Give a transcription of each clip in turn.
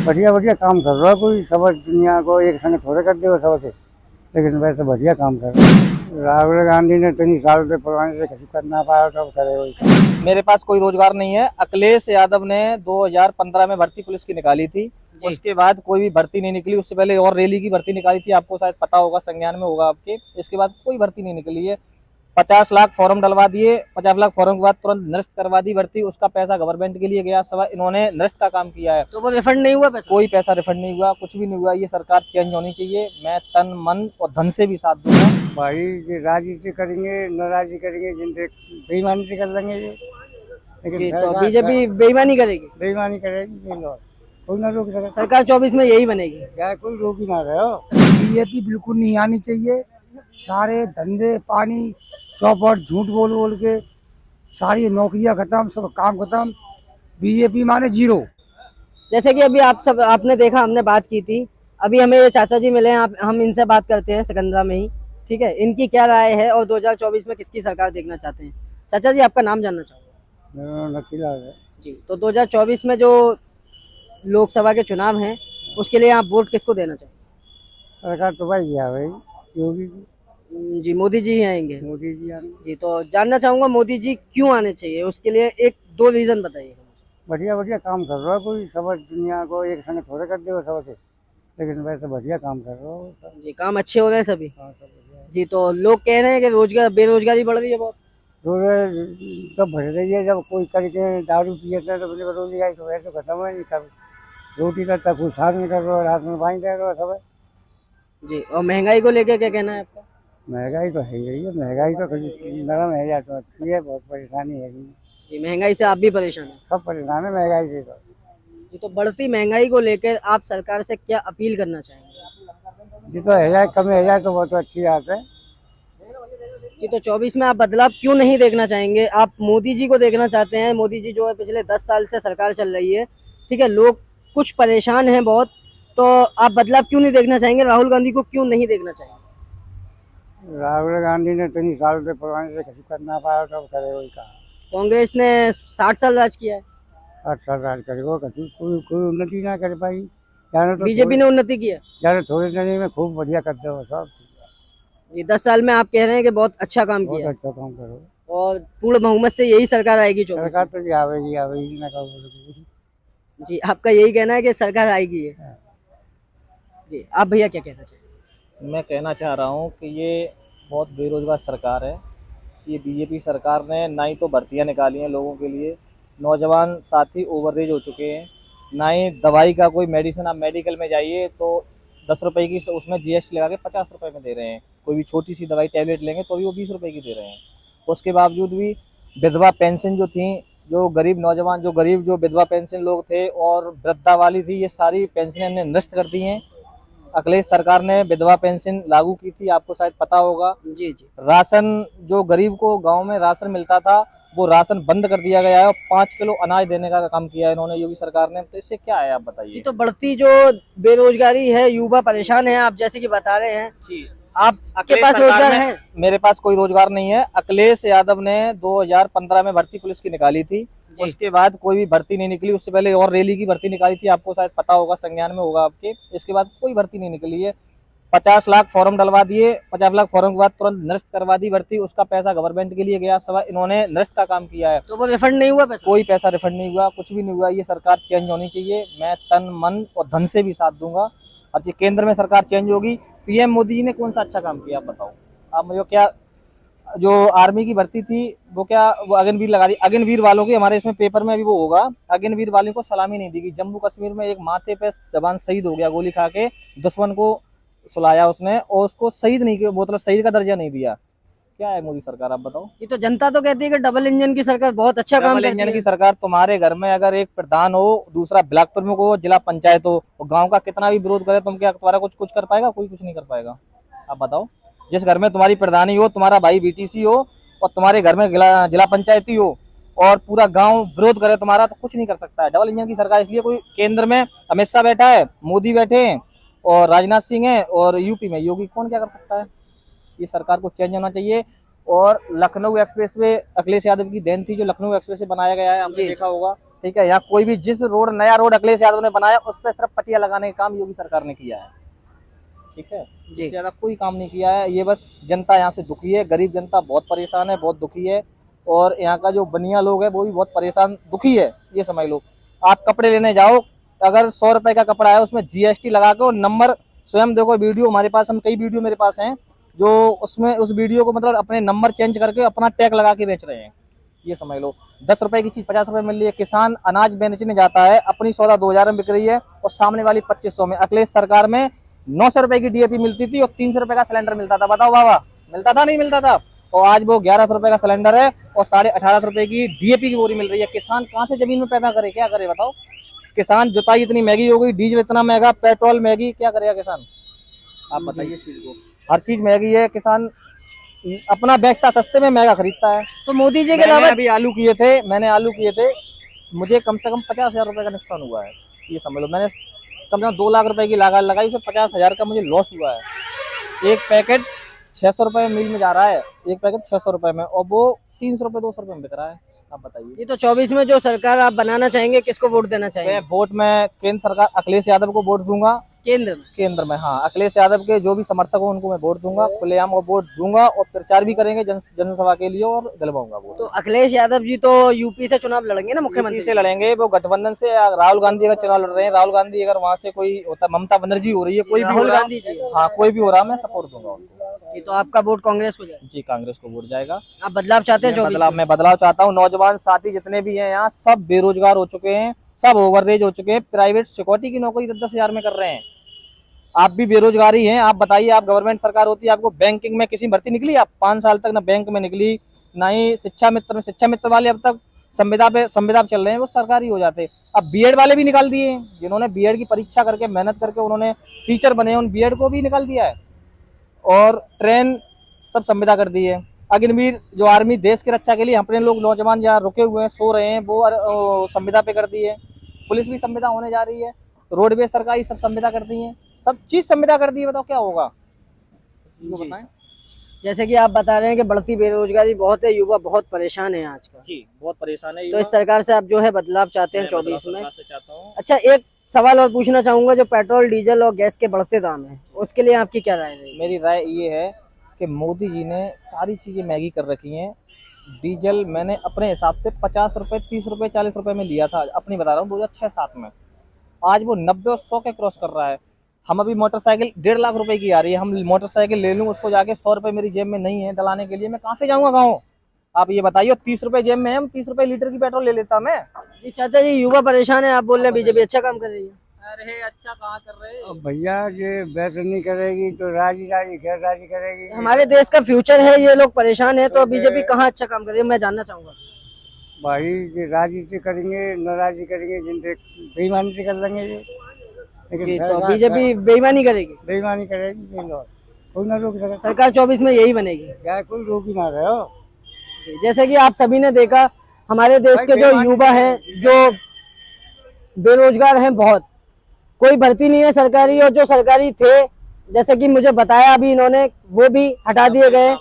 बढ़िया बढ़िया काम कर रहा है, कोई सब दुनिया को एक संग थोड़े कर देगा सबसे, लेकिन वैसे बढ़िया काम कर रहा है। राहुल गांधी ने 3 साल से पुराने से किसी कर ना पाया, सब करे वही काम। मेरे पास कोई रोजगार नहीं है। अखिलेश यादव ने 2015 में भर्ती पुलिस की निकाली थी, उसके बाद कोई भी भर्ती नहीं निकली। उससे पहले और रेली की भर्ती निकाली थी, आपको शायद पता होगा, संज्ञान में होगा आपके। इसके बाद कोई भर्ती नहीं निकली है। 50 लाख फॉर्म डलवा दिए, 50 लाख फॉर्म के बाद तुरंत निरस्त करवा दी भर्ती। उसका पैसा गवर्नमेंट के लिए गया, सब इन्होंने निरस्त का काम किया है। तो वो रिफंड नहीं हुआ पैसा? कोई पैसा रिफंड नहीं हुआ, कुछ भी नहीं हुआ। ये सरकार चेंज होनी चाहिए। मैं तन मन और धन से भी साथ दूंगा। भाई ये राजनीति करेंगे, नाराजी करेंगे, जिनसे बेईमानी से कर लेंगे ये, लेकिन जी, तो बीजेपी बेईमानी करेगी? बेईमानी करेगी ये लोग, कोई ना रोक सके। सरकार 24 में यही बनेगी, चाहे कोई रोक ही ना रहे हो। बीजेपी बिल्कुल नहीं आनी चाहिए। सारे धंधे पानी चौपट झूठ बोल बोल के सारी नौकरियां खत्म, सब काम खत्म। बीजेपी माने जीरो। जैसे कि अभी आपने देखा, हमने बात की थी, अभी हमें ये चाचा जी मिले हैं, हम इनसे बात करते हैं सिकंदरा में ही, ठीक है। इनकी क्या राय है और 2024 में किसकी सरकार देखना चाहते हैं? चाचा जी, आपका नाम जानना चाहूँगा। मेरा नाम नथीलाल है जी, तो 2024 में जो लोकसभा के चुनाव हैं, उसके लिए आप वोट किसको देना चाहेंगे? सरकार तो भाई गया भाई, योगी जी, जी, मोदी जी ही आएंगे। मोदी जी आने। जी, तो जानना चाहूंगा मोदी जी क्यों आने चाहिए, उसके लिए 1-2 रीजन बताइए। बढ़िया बढ़िया काम कर रहा है, कोई सब दुनिया को एक संग थोड़े कर देगा सबसे, लेकिन वैसे बढ़िया काम कर रहा है सब। जी, काम अच्छे हो रहे हैं सभी। हाँ, सब बढ़िया है। जी, तो लोग कह रहे हैं कि बेरोजगारी बढ़ रही है बहुत। रोज तो बढ़ रही है, जब कोई करके दारू पिएता है तो बोले बेरोजगारी तो वैसे खत्म है नहीं, सब रोटी का तक कुछ साथ में कर रहा है, राशन पानी दे रहा है सब है। जी, और महंगाई को लेकर क्या कहना है आपका? महंगाई तो है ही है, महंगाई तो नरम है या तो अच्छी है, बहुत परेशानी है नहीं। जी, महंगाई से आप भी परेशान हैं? सब परेशान है महंगाई से तो। जी, तो बढ़ती महंगाई को लेकर आप सरकार से क्या अपील करना चाहेंगे? जी तो है जाए, कम है जाए तो बहुत अच्छी बात है। जी, तो 24 में आप बदलाव क्यों नहीं देखना चाहेंगे? आप मोदी जी को देखना चाहते हैं। मोदी जी जो है पिछले 10 साल से सरकार चल रही है, ठीक है, लोग कुछ परेशान हैं बहुत, तो आप बदलाव क्यों नहीं देखना चाहेंगे? राहुल गांधी को क्यों नहीं देखना चाहेंगे? राहुल गांधी ने 3 साल से पुराने से किसी कर ना पाया, तो अब करे वही काम। कांग्रेस ने 60 साल राज किया है, 8 साल राज करे वो कभी कोई उन्नति ना कर पाई। जाने तो बीजेपी ने उन्नति की है। जाने थोड़े दिन में खूब बढ़िया करते हो सब, जी, 10 साल में आप कह रहे हैं कि बहुत अच्छा काम बहुत किया है अच्छा काम करो। और पूर्ण बहुमत से यही सरकार आएगी 24 सरकार में। तो जी आवेगी आवेगी ना कहो। जी, आपका यही कहना है कि सरकार आएगी है। हाँ। जी, आप भैया क्या कहना चाहिए? मैं कहना चाह रहा हूँ कि ये बहुत बेरोजगार सरकार है। ये बीजेपी सरकार ने ना ही तो भर्तियां निकाली हैं लोगों के लिए, नौजवान साथी ओवरएज हो चुके हैं, ना ही दवाई का कोई मेडिसिन। आप मेडिकल में जाइए तो 10 रुपए की, उसमें जीएसटी लगा के 50 रुपए में दे रहे हैं। कोई भी छोटी सी दवाई टैबलेट लेंगे तो भी वो 20 रुपए की दे रहे हैं। उसके बावजूद भी विधवा पेंशन जो थी, जो गरीब नौजवान, जो विधवा पेंशन लोग थे और वृद्धा वाली थी, ये सारी पेंशनें हमने निरस्त कर दी हैं। अखिलेश सरकार ने विधवा पेंशन लागू की थी, आपको शायद पता होगा। जी जी, राशन, जो गरीब को गांव में राशन मिलता था, वो राशन बंद कर दिया गया है और 5 किलो अनाज देने का काम किया है इन्होंने, योगी सरकार ने। तो इससे क्या है, आप जी, बताइए। तो बढ़ती जो बेरोजगारी है, युवा परेशान है, आप जैसे कि बता रहे हैं। जी, आपके पास रोजगार है? मेरे पास कोई रोजगार नहीं है। अखिलेश यादव ने 2015 में भर्ती पुलिस की निकाली थी, उसके बाद कोई भी भर्ती नहीं निकली। उससे पहले और रेली की भर्ती निकाली थी, आपको शायद पता होगा, संज्ञान में होगा आपके। इसके बाद कोई भर्ती नहीं निकली है। 50 लाख फॉर्म डलवा दिए, 50 लाख फॉर्म के बाद तुरंत निरस्त करवा दी भर्ती। उसका पैसा गवर्नमेंट के लिए गया, सब इन्होंने निरस्त का काम किया है। तो वो रिफंड नहीं हुआ पैसा? कोई पैसा रिफंड नहीं हुआ, कुछ भी नहीं हुआ। ये सरकार चेंज होनी चाहिए। मैं तन मन और धन से भी साथ दूंगा। अब ये केंद्र में सरकार चेंज होगी। पीएम मोदी जी ने कौन सा अच्छा काम किया, आप बताओ। आप मुझे क्या, जो आर्मी की भर्ती थी वो क्या, वो अग्निवीर लगा दी। अग्निवीर वालों की हमारे इसमें पेपर में भी वो होगा, अग्निवीर वालों को सलामी नहीं दी गई। जम्मू कश्मीर में एक माथे पे जवान शहीद हो गया, गोली खा के दुश्मन को सुलाया उसने, और उसको शहीद नहीं किया, मतलब शहीद का दर्जा नहीं दिया। क्या है मोदी सरकार, आप बताओ। ये तो जनता तो कहती है कि डबल इंजन की सरकार बहुत अच्छा काम डबल करती इंजन है। की सरकार, तुम्हारे घर में अगर एक प्रधान हो, दूसरा ब्लॉक प्रमुख हो, जिला पंचायत हो, और गांव का कितना भी विरोध करे, तुम क्या तुम्हारा कुछ कर पाएगा? कोई कुछ नहीं कर पाएगा। आप बताओ, जिस घर में तुम्हारी प्रधानी हो, तुम्हारा भाई बीटीसी हो, और तुम्हारे घर में जिला पंचायती हो, और पूरा गांव विरोध करे तुम्हारा, तो कुछ नहीं कर सकता है। डबल इंजन की सरकार इसलिए, कोई केंद्र में अमित शाह बैठा है, मोदी बैठे हैं, और राजनाथ सिंह है, और यूपी में योगी, कौन क्या कर सकता है। ये सरकार को चेंज होना चाहिए। और लखनऊ एक्सप्रेस वे अखिलेश यादव की देन थी, जो लखनऊ एक्सप्रेस वे बनाया गया है, आपने देखा होगा। ठीक है, यहाँ कोई भी जिस रोड नया रोड अखिलेश यादव ने बनाया उस पर सिर्फ पटिया लगाने का काम योगी सरकार ने किया है, ठीक है, इससे ज्यादा कोई काम नहीं किया है। ये बस जनता यहाँ से दुखी है, गरीब जनता बहुत परेशान है, बहुत दुखी है, और यहाँ का जो बनिया लोग है वो भी बहुत परेशान दुखी है। ये समझ लो, आप कपड़े लेने जाओ, अगर 100 रुपए का कपड़ा है उसमें GST लगा के, और नंबर स्वयं देखो, वीडियो हमारे पास, हम कई वीडियो मेरे पास हैं जो उसमें उस वीडियो को मतलब अपने नंबर चेंज करके अपना टैग लगा के बेच रहे हैं। ये समझ लो, 10 रुपए की चीज 50 रुपए मिल रही है। किसान अनाज बेचने जाता है, अपनी सौदा 2000 में बिक रही है और सामने वाली 2500 में। अखिलेश सरकार में 900 रुपए की DAP मिलती थी और 300 रुपए का सिलेंडर मिलता था। बताओ बाबा, मिलता था नहीं मिलता था? और आज वो 1100 रुपए का सिलेंडर है और 1850 रुपए की DAP की बोरी मिल रही है। किसान कहाँ से जमीन में पैदा करे, क्या करे बताओ? किसान जुताई इतनी महंगी हो गई, डीजल इतना महंगा, पेट्रोल महंगी, क्या करेगा किसान? आप बताइए इस चीज को। हर चीज महंगी है, किसान अपना बेचता सस्ते में, महंगा खरीदता है। तो मोदी जी के मैंने अलावा अभी मैंने आलू किए थे, मुझे कम से कम 50,000 रुपए का नुकसान हुआ है। ये समझ लो, मैंने कम से कम 2 लाख रुपए की लागत लगाई, उसमें 50,000 का मुझे लॉस हुआ है। एक पैकेट 600 रुपए में मिल में जा रहा है, एक पैकेट 600 रुपए में, और वो 300 रुपए 200 रुपए में बिक रहा है। आप बताइए। ये तो 24 में जो सरकार आप बनाना चाहेंगे, किसको वोट देना चाहेंगे? मैं केंद्र सरकार अखिलेश यादव को वोट दूंगा। केंद्र में हाँ, अखिलेश यादव के जो भी समर्थक हो उनको मैं वोट दूंगा, खुलेआम को वोट दूंगा, और प्रचार भी करेंगे जनसभा के लिए, और दिलवाऊंगा वोट। तो अखिलेश यादव जी तो यूपी से चुनाव लड़ेंगे ना, मुख्यमंत्री से लड़ेंगे, वो गठबंधन से। राहुल गांधी अगर चुनाव लड़ रहे हैं, राहुल गांधी अगर वहाँ से कोई होता, ममता बनर्जी हो रही है, कोई भी राहुल गांधी जी, हाँ कोई भी हो रहा है, मैं सपोर्ट दूंगा उनको। जी, तो आपका वोट कांग्रेस को जाएगा? जी, कांग्रेस को वोट जाएगा। आप बदलाव चाहते हैं? मैं बदलाव चाहता हूँ। नौजवान साथी जितने भी हैं यहाँ, सब बेरोजगार हो चुके हैं, सब ओवरएज हो चुके हैं, प्राइवेट सिक्योरिटी की नौकरी 10-10 हजार में कर रहे हैं। आप भी बेरोजगारी हैं, आप बताइए, आप गवर्नमेंट सरकार होती है, आपको बैंकिंग में किसी भर्ती निकली? आप 5 साल तक ना बैंक में निकली, ना ही शिक्षा मित्र वाले अब तक संविदा पे चल रहे हैं, वो सरकारी हो जाते। अब बीएड वाले भी निकाल दिए, जिन्होंने बीएड की परीक्षा करके मेहनत करके उन्होंने टीचर बने, उन बीएड को भी निकाल दिया है, और ट्रेन सब संविदा कर दी है। अग्निवीर जो आर्मी देश की रक्षा के लिए अपने लोग नौजवान जहाँ रुके हुए हैं, सो रहे हैं, वो संविदा पे कर दी है। पुलिस भी संविदा होने जा रही है, रोडवेज सरकारी सब संविदा कर दी है, सब चीज संविदा कर दी है। बताओ क्या होगा? बताएं। जैसे कि आप बता रहे हैं कि बढ़ती बेरोजगारी बहुत है, युवा बहुत परेशान है आज का। जी, बहुत परेशान है। तो इस सरकार से आप जो है बदलाव चाहते हैं 24 में? चाहता हूँ। अच्छा, एक सवाल और पूछना चाहूंगा, जो पेट्रोल डीजल और गैस के बढ़ते दाम है, उसके लिए आपकी क्या राय है? मेरी राय ये है कि मोदी जी ने सारी चीजें महंगी कर रखी हैं। डीजल मैंने अपने हिसाब से 50 रुपए, 30 रुपए, 40 रुपए में लिया था, अपनी बता रहा हूँ, 2006-07 में। आज वो 90 और 100 के क्रॉस कर रहा है। हम अभी मोटरसाइकिल 1.5 लाख रुपए की आ रही है, हम मोटरसाइकिल ले लूँ, उसको जाके 100 रुपए मेरी जेब में नहीं है डलाने के लिए, मैं कहाँ से जाऊँगा गाँव? आप ये बताइए। 30 रुपए जेब में है, हम 30 रुपए लीटर की पेट्रोल ले लेता मैं। जी चाचा जी, युवा परेशान है, आप बोल रहे हैं बीजेपी अच्छा काम कर रही है। अरे अच्छा कहाँ कर रहे हैं? अब भैया ये वैसे नहीं करेगी तो राजी गैर राजी करेगी। हमारे देश का फ्यूचर है, ये लोग परेशान है, तो बीजेपी कहाँ अच्छा काम कर रही है, मैं जानना चाहूंगा। भाई ये राजी से करेंगे, नाराजी करेंगे, जिनसे बेईमानी से कर लेंगे ये। जी, तो बीजेपी बेईमानी करेगी? बेईमानी करेगी, कोई ना रोक सके। सरकार 24 में यही बनेगी, चाहे कोई रोक ही ना रहे हो। जैसे कि आप सभी ने देखा, हमारे देश के जो युवा हैं, जो बेरोजगार हैं, बहुत, कोई भर्ती नहीं है सरकारी, और जो सरकारी थे, जैसे कि मुझे बताया अभी इन्होंने, वो भी हटा दिए गए,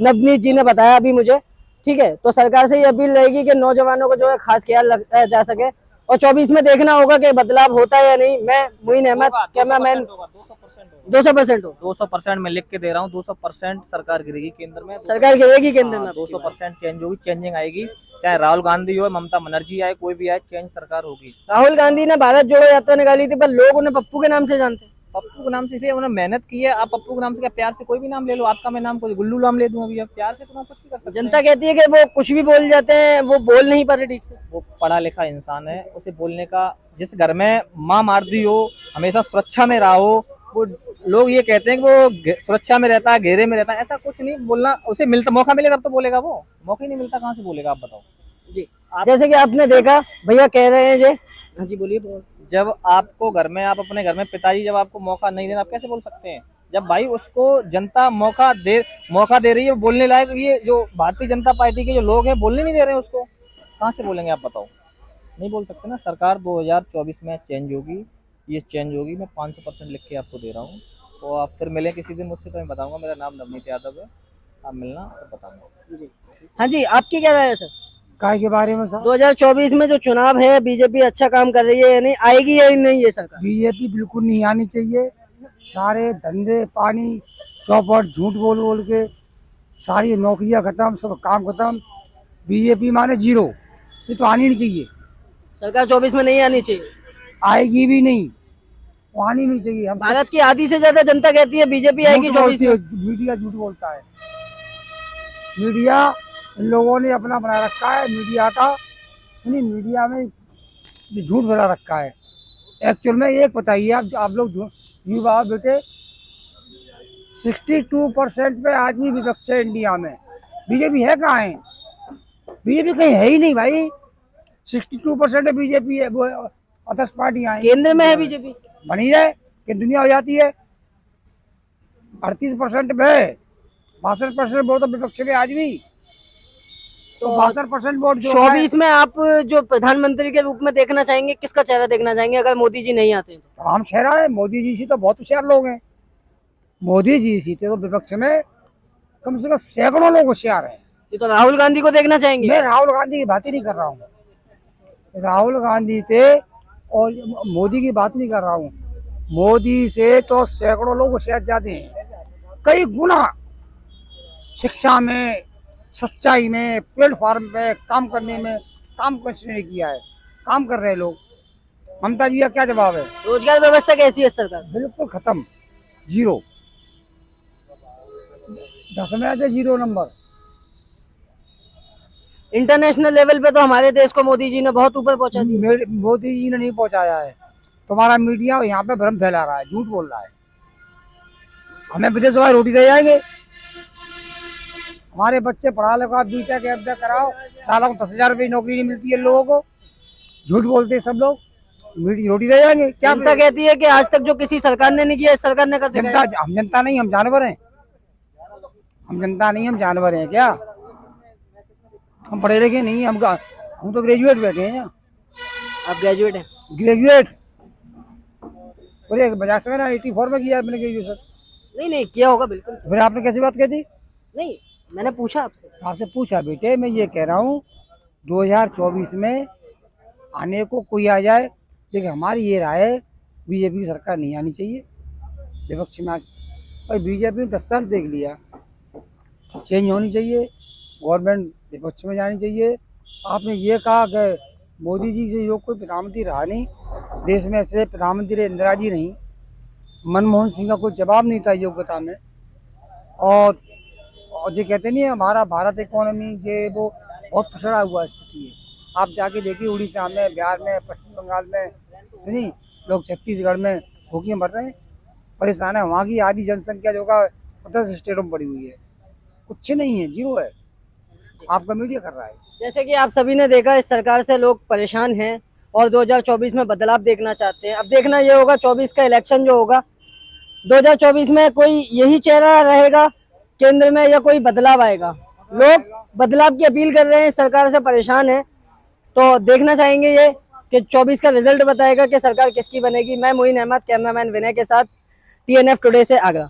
नवनीत जी ने बताया अभी मुझे। ठीक है, तो सरकार से ये अपील रहेगी कि नौजवानों को जो है खास ख्याल रखा जा सके, और 24 में देखना होगा कि बदलाव होता है या नहीं। मैं मुइन अहमद, कैमरामैन। 200% हो, 200% मैं लिख के दे रहा हूँ। 200% सरकार गिरेगी केंद्र में, सरकार गिरेगी केंद्र में। 200% चेंज होगी, चेंजिंग आएगी, चाहे राहुल गांधी हो, ममता बनर्जी आए, कोई भी आए, चेंज सरकार होगी। राहुल गांधी ने भारत जोड़ो यात्रा निकाली थी, पर लोग उन्हें पप्पू के नाम से जानते हैं। पप्पू के नाम से, इसलिए उन्होंने मेहनत की है। आप पप्पू के नाम से क्या, प्यार से कोई भी नाम ले लो, आपका मैं नाम कोई गुल्लू नाम ले दूं, अभी आप प्यार से तो ना कुछ भी कर सकते हैं। जनता कहती है कि वो कुछ भी बोल जाते हैं, वो बोल नहीं पाते ठीक से। वो पढ़ा लिखा इंसान है, उसे बोलने का, जिस घर में माँ मारदी हो, हमेशा सुरक्षा में रहा हो, वो लोग ये कहते हैं कि वो सुरक्षा में रहता है, घेरे में रहता है, ऐसा कुछ नहीं बोलना। उसे मिलता, मौका मिले तब तो बोलेगा, वो मौका ही नहीं मिलता, कहाँ से बोलेगा? आप बताओ जी। जैसे कि आपने देखा, भैया कह रहे हैं जी, हाँ जी बोलिए। जब आपको घर में, आप अपने घर में पिताजी जब आपको मौका नहीं देना, आप कैसे बोल सकते हैं? जब भाई उसको जनता मौका दे रही है बोलने लायक, ये जो भारतीय जनता पार्टी के जो लोग हैं बोलने नहीं दे रहे हैं उसको, कहाँ से बोलेंगे? आप बताओ, नहीं बोल सकते ना। सरकार 2024 में चेंज होगी, ये चेंज होगी, मैं 500% लिख के आपको दे रहा हूँ। तो आप फिर मिलें किसी दिन मुझसे, तो मैं बताऊँगा। मेरा नाम नवनीत यादव है, आप मिलना तो बताऊँगा। हाँ जी, आपकी क्या राय है सर? काय के बारे में साहब? 2024 में जो चुनाव है बीजेपी अच्छा काम कर रही है या नहीं, आएगी या नहीं ये सरकार? बीजेपी बिल्कुल नहीं आनी चाहिए। सारे धंधे पानी चौपट झूठ बोल बोल के सारी नौकरियां खत्म, सब काम खत्म। बीजेपी माने जीरो, ये तो आनी नहीं चाहिए, सरकार 24 में नहीं आनी चाहिए। आएगी भी नहीं, वो आनी नहीं चाहिए। हम भारत की आधी से ज्यादा जनता कहती है बीजेपी आएगी झूठ 24 बोलती में। है, मीडिया झूठ बोलता है। मीडिया इन लोगों ने अपना बना रखा है, मीडिया का नहीं, मीडिया में ये झूठ भरा रखा है। एक्चुअल में एक बताइए आप लोग युवा बेटे 62% पे आज भी विपक्ष है इंडिया में। बीजेपी है कहाँ है? बीजेपी कहीं है ही नहीं भाई। 62% बीजेपी है, वो अदर्स पार्टियां हैं। केंद्र में है बीजेपी। बनी रहे कि दुनिया हो जाती है। 38% पे 62% वोट तो विपक्ष में आज भी, तो 62% वोट जो 24 में आप जो प्रधानमंत्री के रूप में देखना चाहेंगे, किसका चेहरा देखना चाहेंगे अगर मोदी जी नहीं आते तो? तमाम चेहरा है। मोदी जी से तो बहुत होशियार लोग हैं। मोदी जी से तो विपक्ष में कम से कम सैकड़ों लोग होशियार हैं। ये तो राहुल गांधी को देखना चाहेंगे। मैं राहुल गांधी की बात ही नहीं कर रहा हूँ। राहुल गांधी थे और मोदी की बात नहीं कर रहा हूँ। मोदी से तो सैकड़ों लोग होशियार ज्यादा हैं, कई गुना शिक्षा में, सच्चाई में, प्लेटफॉर्म पे काम करने में, काम किसने नहीं किया है? काम कर रहे लोग। ममता जी का क्या जवाब है? रोजगार व्यवस्था कैसी है सरकार? बिल्कुल खत्म, जीरो। 10 में आते 0 नंबर। इंटरनेशनल लेवल पे तो हमारे देश को मोदी जी ने बहुत ऊपर पहुंचा दिया। मोदी जी ने नहीं पहुंचाया है। तुम्हारा मीडिया यहाँ पे भ्रम फैला रहा है, झूठ बोल रहा है। हमें विदेश वाले रोटी दे जाएंगे। हमारे बच्चे पढ़ा लिखा बीटेक एमटेक कराओ, सालों को 10,000 रुपये नौकरी नहीं मिलती है लोगों को। झूठ बोलते हैं सब लोग, रोटी दे जाएंगे क्या? जनता कहती है कि आज तक जो किसी सरकार ने नहीं किया इस सरकार ने कर दिखाया। जनता, हम जनता नहीं, हम जानवर हैं। हम जनता नहीं, हम जानवर हैं क्या? हम पढ़े लिखे नहीं, हम तो ग्रेजुएट बैठे हैं यहाँ। आप ग्रेजुएट हैं? ग्रेजुएट बोले 50 में ना 84 में किया मैंने ग्रेजुएशन। नहीं किया होगा बिल्कुल। फिर आपने कैसी बात कह दी? नहीं, मैंने पूछा आपसे। आपसे पूछा बेटे, मैं ये कह रहा हूँ 2024 में आने को कोई आ जाए, लेकिन हमारी ये राय है बीजेपी की सरकार नहीं आनी चाहिए विपक्ष में। आज भाई बीजेपी ने 10 साल देख लिया, चेंज होनी चाहिए, गवर्नमेंट विपक्ष में जानी चाहिए। आपने ये कहा कि मोदी जी से जो कोई प्रधानमंत्री रहा नहीं देश में, ऐसे प्रधानमंत्री इंदिरा जी नहीं, मनमोहन सिंह का कोई जवाब नहीं था योग्यता में। और जो कहते नहीं है हमारा भारत इकोनॉमी ये वो बहुत पिछड़ा हुआ स्थिति है। आप जाके देखिए उड़ीसा में, बिहार में, पश्चिम बंगाल में, नहीं लोग छत्तीसगढ़ में भूखे मर रहे हैं, परेशान है। वहाँ की आधी जनसंख्या जो का 50 स्टेटों में पड़ी हुई है, कुछ नहीं है, जीरो है। आपका मीडिया कर रहा है। जैसे कि आप सभी ने देखा इस सरकार से लोग परेशान हैं और 2024 में बदलाव देखना चाहते हैं। अब देखना ये होगा 24 का इलेक्शन जो होगा 2024 में कोई यही चेहरा रहेगा केंद्र में या कोई बदलाव आएगा। लोग बदलाव की अपील कर रहे हैं, सरकार से परेशान है, तो देखना चाहेंगे ये कि 24 का रिजल्ट बताएगा कि सरकार किसकी बनेगी। मैं मोइन अहमद, कैमरामैन विनय के साथ TNF टुडे से आगरा।